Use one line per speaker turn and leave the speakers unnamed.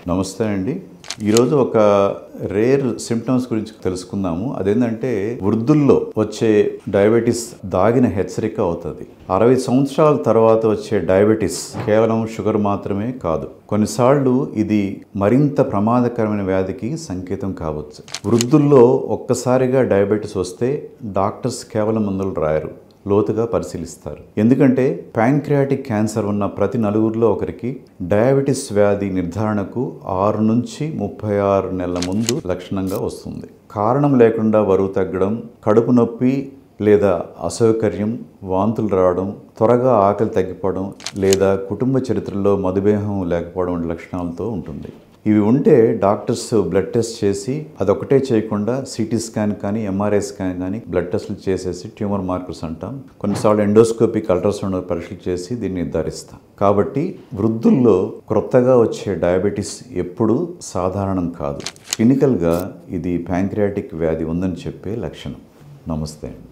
నమస్తే అండి. ఈరోజు ఒక రేర్ సిమ్టమ్స్ గురించి తెలుసుకుందాము. అదేంటంటే వృద్ధుల్లో వచ్చే డయాబెటీస్ దాగిన హెచ్చరిక అవుతుంది. 60 సంవత్సరాల తర్వాత వచ్చే డయాబెటీస్ కేవలం షుగర్ మాత్రమే కాదు. కొన్నిసార్లు ఇది మరింత ప్రమాదకరమైన వ్యాధికి సంకేతం కావచ్చు. వృద్ధుల్లో ఒక్కసారిగా డయాబెటీస్ వస్తే డాక్టర్స్ కేవలం మందులు రాయరు, లోతుగా పరిశీలిస్తారు. ఎందుకంటే ప్యాంక్రియాటిక్ క్యాన్సర్ ఉన్న ప్రతి నలుగురిలో ఒకరికి డయాబెటీస్ వ్యాధి నిర్ధారణకు 6 నుంచి 36 నెలల ముందు లక్షణంగా వస్తుంది. కారణం లేకుండా బరువు తగ్గడం, కడుపు నొప్పి లేదా అసౌకర్యం, వాంతులు రావడం, త్వరగా ఆకలి తగ్గిపోవడం లేదా కుటుంబ చరిత్రలో మధుమేహం లేకపోవడం వంటి లక్షణాలతో ఉంటుంది. ఇవి ఉంటే డాక్టర్స్ బ్లడ్ టెస్ట్ చేసి అదొకటే చేయకుండా సిటీ స్కాన్ కానీ ఎంఆర్ఐ స్కాన్ కానీ బ్లడ్ టెస్టులు చేసేసి ట్యూమర్ మార్కర్స్ అంటాం, కొన్నిసార్లు ఎండోస్కోపిక్ అల్ట్రాసౌండ్ పరీక్షలు చేసి దీన్ని నిర్ధారిస్తాం. కాబట్టి వృద్ధుల్లో క్రొత్తగా వచ్చే డయాబెటీస్ ఎప్పుడూ సాధారణం కాదు. క్లినికల్గా ఇది ప్యాంక్రియాటిక్ వ్యాధి ఉందని చెప్పే లక్షణం. నమస్తే అండి.